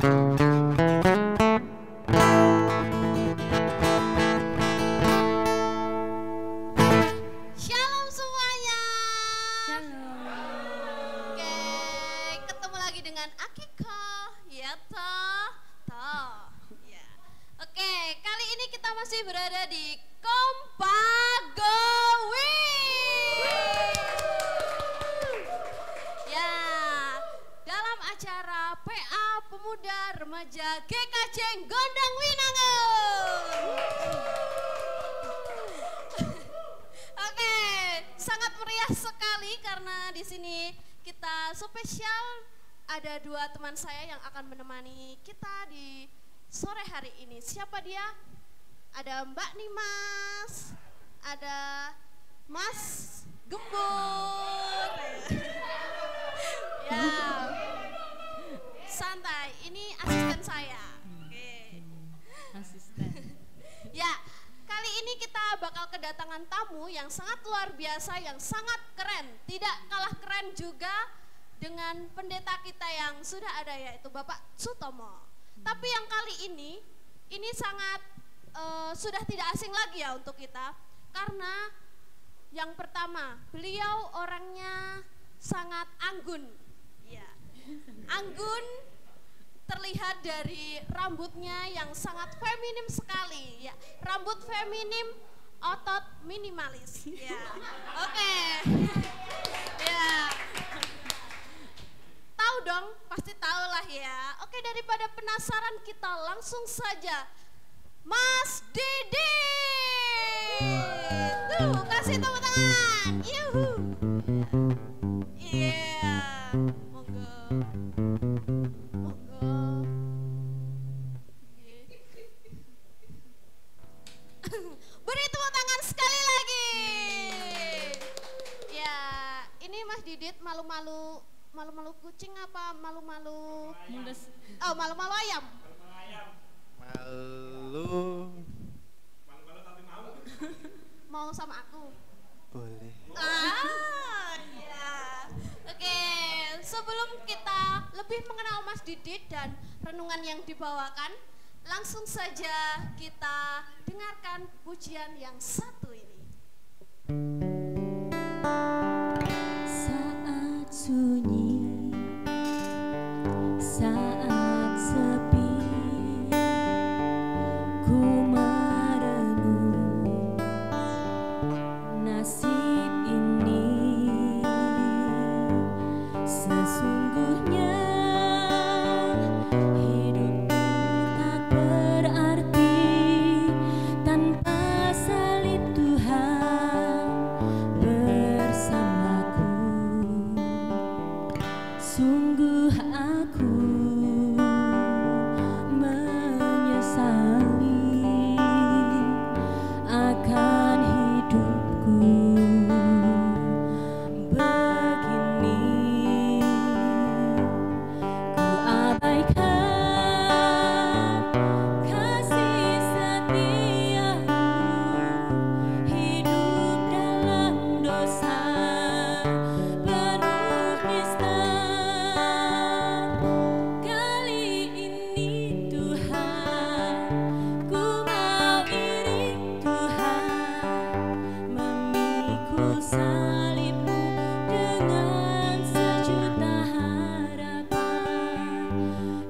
Shalom semuanya. Shalom. Oke, ketemu lagi dengan Akiko, ya toh, ya. Oke, kali ini kita masih berada di Kompagowi. Ya, dalam acara PA Pemuda Remaja GKJ Gondang Winangun. Oke, sangat meriah sekali karena di sini kita spesial ada dua teman saya yang akan menemani kita di sore hari ini. Siapa dia? Ada Mbak Nimas, ada Mas Gembur. Ya, santai. Ini asisten saya. Oke. Asisten. Ya, kali ini kita bakal kedatangan tamu yang sangat luar biasa, yang sangat keren. Tidak kalah keren juga dengan pendeta kita yang sudah ada, yaitu Bapak Sutomo. Tapi yang kali ini sangat sudah tidak asing lagi ya untuk kita. Karena yang pertama, beliau orangnya sangat anggun. Ya, anggun terlihat dari rambutnya yang sangat feminim sekali, ya. Rambut feminim, otot minimalis. Ya, oke. Ya, tahu dong, pasti tahu lah ya. Oke, daripada penasaran kita langsung saja, Mas Didit. Tuh, kasih tepuk tangan. Yuhu. Iya, monggo. Beri tepuk tangan sekali lagi. Ya, ini Mas Didit malu-malu kucing apa malu-malu? Mulus. Oh, malu-malu ayam. Malu Tapi mau. Mau sama aku? boleh. Ya. Oke, sebelum kita lebih mengenal Mas Didit dan renungan yang dibawakan, langsung saja kita dengarkan pujian yang satu ini. Saat sunyi, saat sepi, ku merenung nasib ini. Sesungguhnya hidupku tak berarti tanpa salib Tuhan bersamaku. Sungguh aku menyesali akan hidupku begini. Ku abaikan kasih setiamu, hidup dalam dosa penuh nista. Kali ini Tuhan, ku mau iring Tuhan, memikul salibmu dengan sejuta harapan.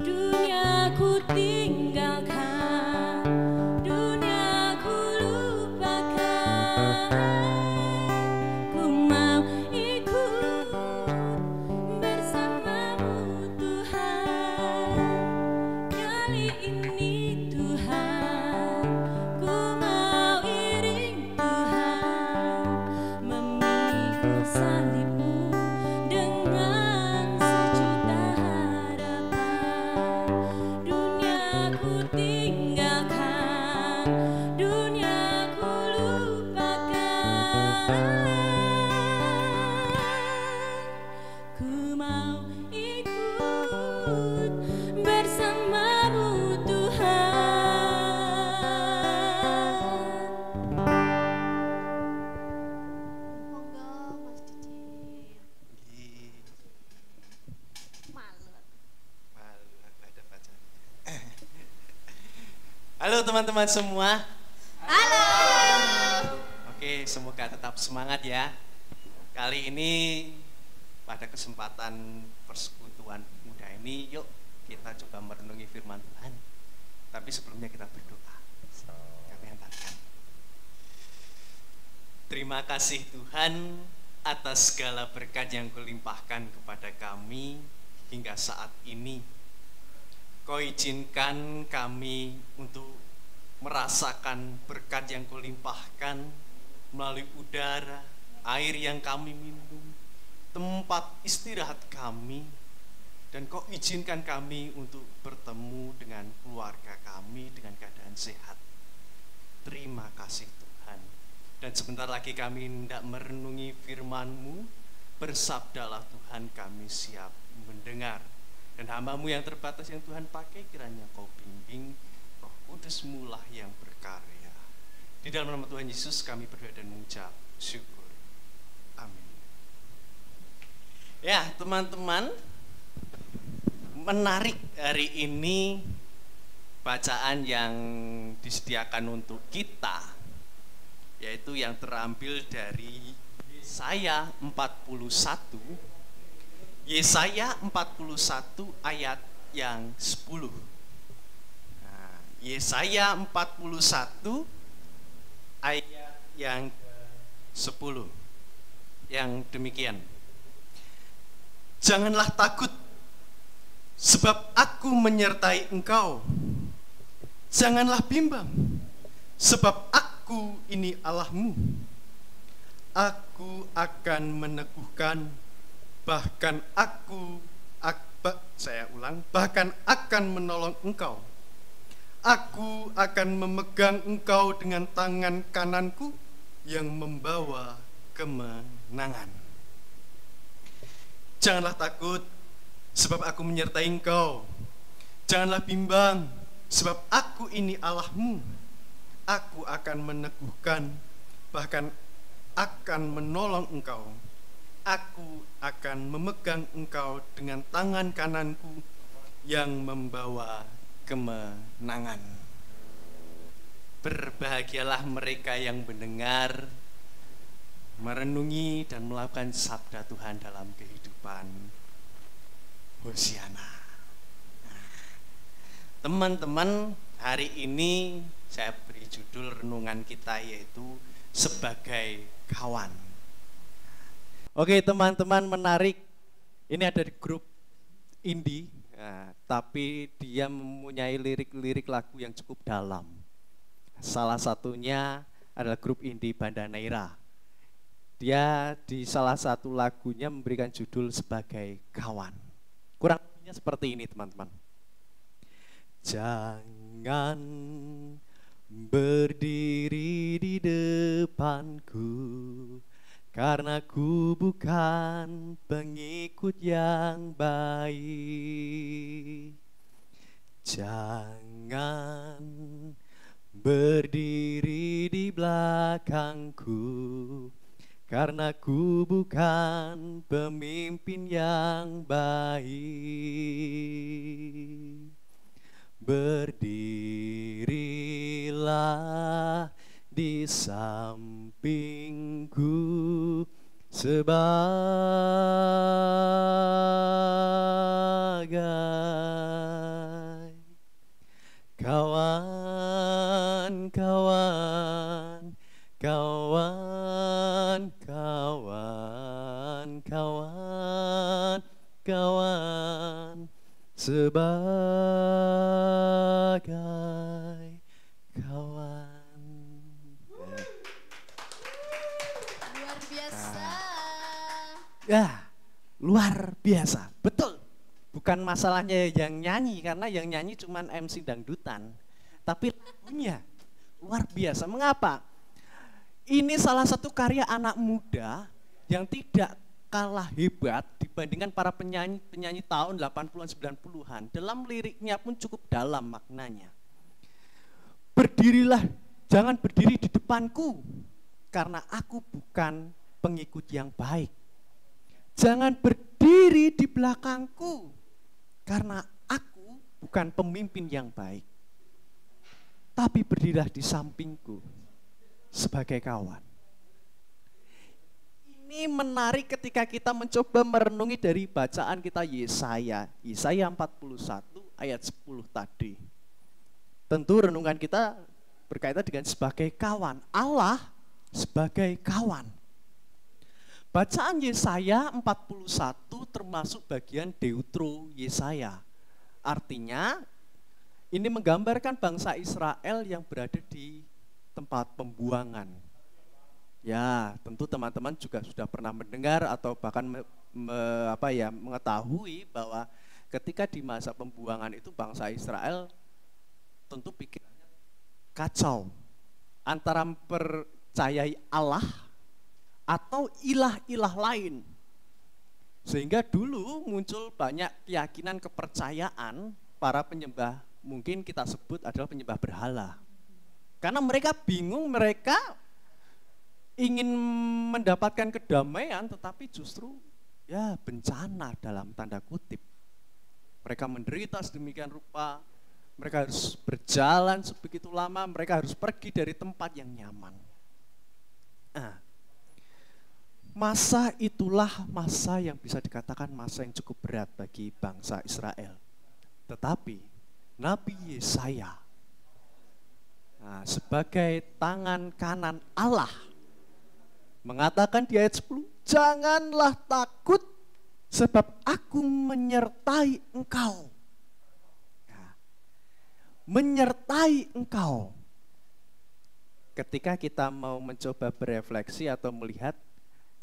Dunia ku tinggalkan, dunia ku lupakan. Ku mau ikut bersamamu Tuhan. Kali ini Tuhan, ku mau iring Tuhan, memikul salibmu dengan sejuta harapan. Dunia ku tinggalkan, dunia ku lupakan. Ku mau ikut bersamamu Tuhan. Monggo Mas Didit. Ih, Malu. malu aku ada pacar. Halo teman-teman semua. Halo. Oke, semoga tetap semangat ya. Kali ini pada kesempatan persekutuan muda ini, yuk kita coba merenungi firman Tuhan. Tapi sebelumnya kita berdoa. Kami hantarkan. Terima kasih Tuhan atas segala berkat yang Kau limpahkan kepada kami hingga saat ini. Kau izinkan kami untuk merasakan berkat yang Kau limpahkan melalui udara, air yang kami minum, tempat istirahat kami, dan Kau izinkan kami untuk bertemu dengan keluarga kami dengan keadaan sehat. Terima kasih Tuhan. Dan sebentar lagi kami hendak merenungi firman-Mu. Bersabdalah Tuhan, kami siap mendengar. Dan hamba-Mu yang terbatas yang Tuhan pakai, kiranya Kau bimbing, Roh Kudus-Mu lah yang berkarya. Di dalam nama Tuhan Yesus kami berdoa dan mengucap syukur. Amin. Ya teman-teman, menarik hari ini bacaan yang disediakan untuk kita, yaitu yang terambil dari Yesaya 41. Yesaya 41 ayat yang 10. Nah, Yesaya 41 ayat yang 10 yang demikian. Janganlah takut, sebab aku menyertai engkau. Janganlah bimbang, sebab aku ini Allahmu. Aku akan meneguhkan, bahkan bahkan akan menolong engkau. Aku akan memegang engkau dengan tangan kananku yang membawa kemenangan. Janganlah takut, sebab aku menyertai engkau. Janganlah bimbang, sebab aku ini Allahmu. Aku akan meneguhkan, bahkan akan menolong engkau. Aku akan memegang engkau dengan tangan kananku yang membawa kemenangan. Berbahagialah mereka yang mendengar, merenungi dan melakukan sabda Tuhan dalam kehidupan. Hosiana. Teman-teman, hari ini saya beri judul renungan kita yaitu sebagai kawan. Oke teman-teman, menarik. Ini ada di grup indie, tapi dia mempunyai lirik-lirik lagu yang cukup dalam. Salah satunya adalah grup indie Banda Neira. Dia di salah satu lagunya memberikan judul sebagai kawan. Kurang lebihnya seperti ini teman-teman. Jangan berdiri di depanku, karena ku bukan pengikut yang baik. Jangan berdiri di belakangku, karena ku bukan pemimpin yang baik. Berdirilah di sampingku sebagai kawan, kawan, kawan, kawan, kawan, kawan, sebagai kawan. Luar biasa. Ya, luar biasa, betul. Bukan masalahnya yang nyanyi, karena yang nyanyi cuman MC dangdutan. Tapi lagunya luar biasa. Mengapa? Ini salah satu karya anak muda yang tidak kalah hebat dibandingkan para penyanyi tahun 80-an 90-an. Dalam liriknya pun cukup dalam maknanya. Berdirilah, jangan berdiri di depanku, karena aku bukan pengikut yang baik. Jangan berdiri di belakangku, karena aku bukan pemimpin yang baik. tapi berdirilah di sampingku sebagai kawan. Ini menarik ketika kita mencoba merenungi dari bacaan kita Yesaya 41 ayat 10 tadi. Tentu renungan kita berkaitan dengan sebagai kawan, Allah sebagai kawan. Bacaan Yesaya 41 termasuk bagian Deutro Yesaya. Artinya ini menggambarkan bangsa Israel yang berada di tempat pembuangan. Ya, tentu teman-teman juga sudah pernah mendengar atau bahkan mengetahui bahwa ketika di masa pembuangan itu bangsa Israel tentu pikirannya kacau antara mempercayai Allah atau ilah-ilah lain. Sehingga dulu muncul banyak keyakinan kepercayaan para penyembah, mungkin kita sebut adalah penyembah berhala. Karena mereka bingung, mereka ingin mendapatkan kedamaian tetapi justru ya bencana dalam tanda kutip. Mereka menderita sedemikian rupa, mereka harus berjalan sebegitu lama, mereka harus pergi dari tempat yang nyaman. Nah, masa itulah masa yang bisa dikatakan masa yang cukup berat bagi bangsa Israel. Tetapi Nabi Yesaya sebagai tangan kanan Allah mengatakan di ayat 10, janganlah takut sebab aku menyertai engkau. Menyertai engkau. Ketika kita mau mencoba berefleksi atau melihat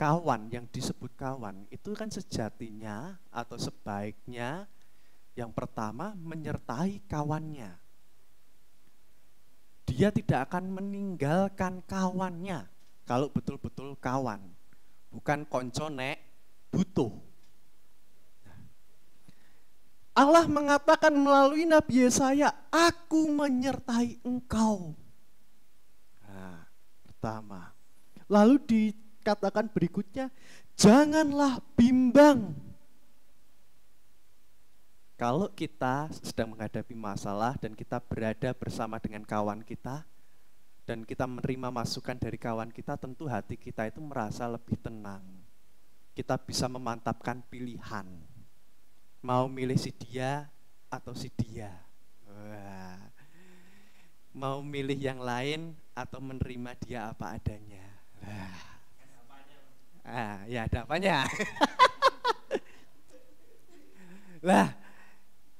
kawan yang disebut kawan, itu kan sejatinya atau sebaiknya yang pertama menyertai kawannya. Dia tidak akan meninggalkan kawannya kalau betul-betul kawan, bukan konco nek butuh. Allah mengatakan melalui Nabi Yesaya, aku menyertai engkau. Nah, pertama. Lalu dikatakan berikutnya, janganlah bimbang. Kalau kita sedang menghadapi masalah dan kita berada bersama dengan kawan kita, dan kita menerima masukan dari kawan kita, tentu hati kita itu merasa lebih tenang. Kita bisa memantapkan pilihan. Mau milih si dia atau si dia. Wah. Mau milih yang lain atau menerima dia apa adanya. Wah. Ya ada apanya. Lah,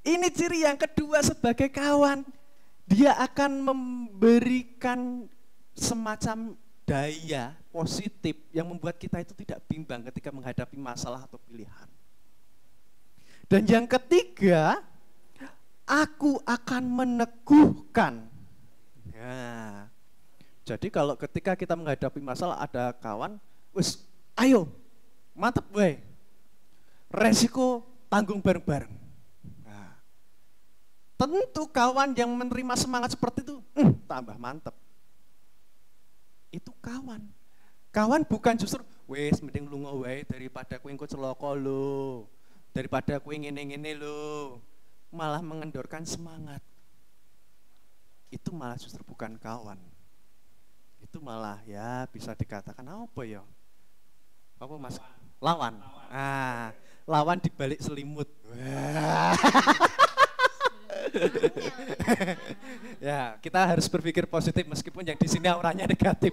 ini ciri yang kedua sebagai kawan. Dia akan memberikan semacam daya positif yang membuat kita itu tidak bimbang ketika menghadapi masalah atau pilihan. Dan yang ketiga, aku akan meneguhkan. Nah, jadi kalau ketika kita menghadapi masalah ada kawan, wis, ayo, mantep we. Resiko tanggung bareng-bareng. Tentu kawan yang menerima semangat seperti itu, tambah mantep. Itu kawan. Kawan bukan justru, wes mending lunga wae daripada kowe engko celaka lho. Daripada kowe ngene-ngene lho. Malah mengendorkan semangat. Itu malah justru bukan kawan. Itu malah ya bisa dikatakan apa ya? Apa Mas? Lawan. Lawan di balik selimut. Ya, kita harus berpikir positif meskipun yang di sini auranya negatif.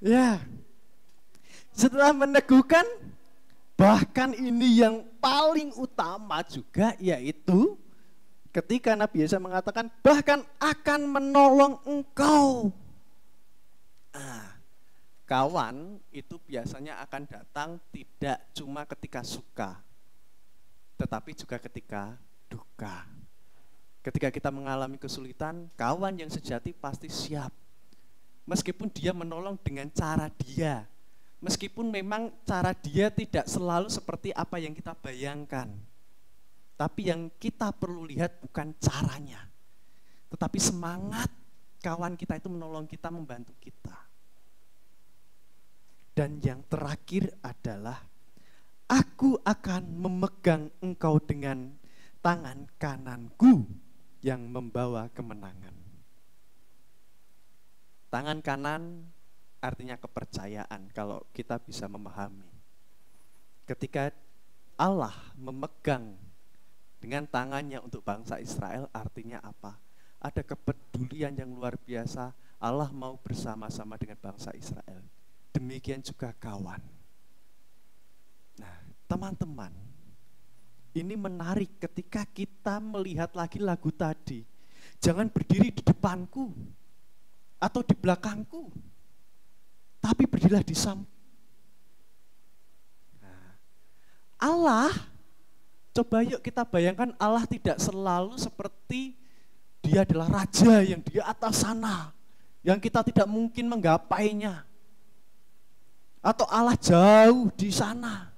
Ya. Setelah meneguhkan, bahkan ini yang paling utama juga, yaitu ketika Nabi Yesaya mengatakan bahkan akan menolong engkau. Kawan itu biasanya akan datang tidak cuma ketika suka, tetapi juga ketika duka. Ketika kita mengalami kesulitan, kawan yang sejati pasti siap. Meskipun dia menolong dengan cara dia, meskipun memang cara dia tidak selalu seperti apa yang kita bayangkan. Tapi yang kita perlu lihat bukan caranya, tetapi semangat kawan kita itu menolong kita, membantu kita. Dan yang terakhir adalah aku akan memegang engkau dengan tangan kananku yang membawa kemenangan. Tangan kanan artinya kepercayaan kalau kita bisa memahami. Ketika Allah memegang dengan tangannya untuk bangsa Israel, artinya apa? Ada kepedulian yang luar biasa. Allah mau bersama-sama dengan bangsa Israel. Demikian juga kawan. Nah, teman-teman, ini menarik ketika kita melihat lagi lagu tadi. Jangan berdiri di depanku atau di belakangku, tapi berdirilah di samping. Nah, Allah, coba yuk kita bayangkan Allah tidak selalu seperti Dia adalah raja yang di atas sana, yang kita tidak mungkin menggapainya. Atau Allah jauh di sana.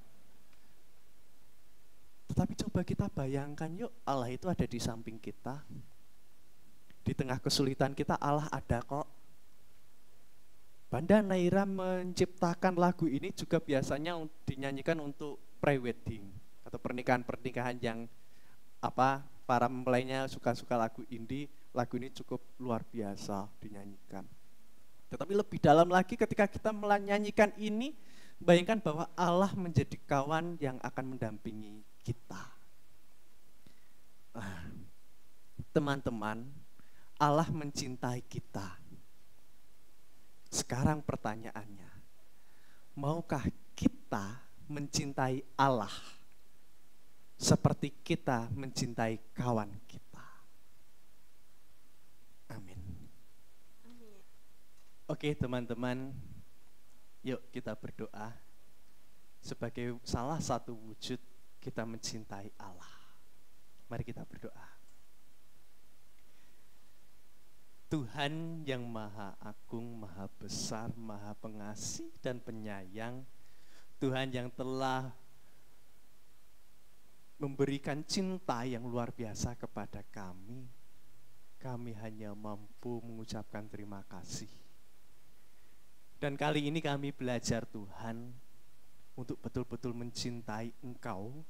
Tetapi coba kita bayangkan yuk, Allah itu ada di samping kita. Di tengah kesulitan kita Allah ada kok. Banda Naira menciptakan lagu ini juga biasanya dinyanyikan untuk pre-wedding atau pernikahan-pernikahan yang para mempelainya suka-suka lagu indie. Lagu ini cukup luar biasa dinyanyikan. Tetapi lebih dalam lagi ketika kita menyanyikan ini, bayangkan bahwa Allah menjadi kawan yang akan mendampingi kita. Nah, teman-teman, Allah mencintai kita. Sekarang pertanyaannya, maukah kita mencintai Allah seperti kita mencintai kawan kita? Amin. Oke teman-teman, yuk kita berdoa sebagai salah satu wujud kita mencintai Allah. Mari kita berdoa. Tuhan yang maha agung, maha besar, maha pengasih dan penyayang, Tuhan yang telah memberikan cinta yang luar biasa kepada kami hanya mampu mengucapkan terima kasih. Dan kali ini kami belajar Tuhan untuk betul-betul mencintai Engkau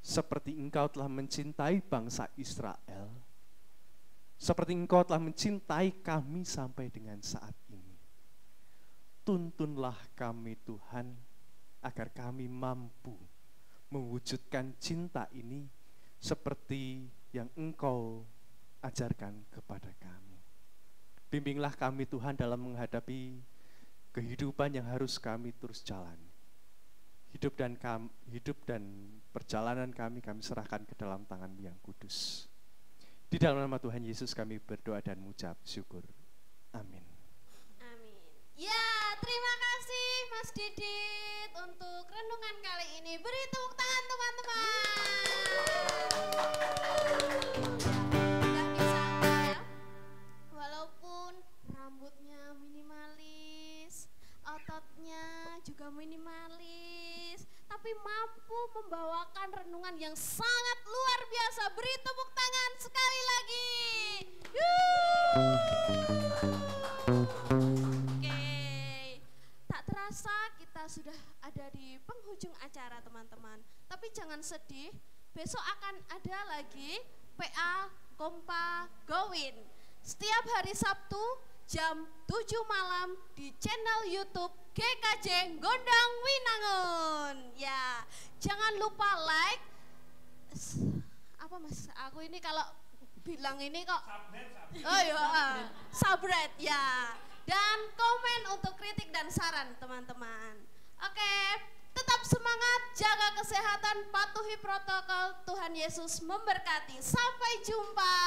seperti Engkau telah mencintai bangsa Israel, seperti Engkau telah mencintai kami sampai dengan saat ini. Tuntunlah kami Tuhan agar kami mampu mewujudkan cinta ini seperti yang Engkau ajarkan kepada kami. Bimbinglah kami Tuhan dalam menghadapi kehidupan yang harus kami terus jalani. Hidup dan perjalanan kami serahkan ke dalam tangan-Mu yang kudus. Di dalam nama Tuhan Yesus kami berdoa dan mengucap syukur. Amin. Amin. Ya, terima kasih Mas Didit untuk renungan kali ini. Beri tepuk tangan teman-teman. Gak bisa ya, walaupun rambutnya minimalis, ototnya juga minimalis, tapi mampu membawakan renungan yang sangat luar biasa. Beri tepuk tangan sekali lagi. Oke, tak terasa kita sudah ada di penghujung acara teman-teman. Tapi jangan sedih, besok akan ada lagi PA Kompa Gowin. Setiap hari Sabtu jam 7 malam di channel YouTube GKJ Gondang Winangun. Ya, jangan lupa like. Apa Mas? Aku ini kalau bilang ini kok. Oh iya, subscribe ya. Dan komen untuk kritik dan saran teman-teman. Oke, tetap semangat, jaga kesehatan, patuhi protokol. Tuhan Yesus memberkati. Sampai jumpa.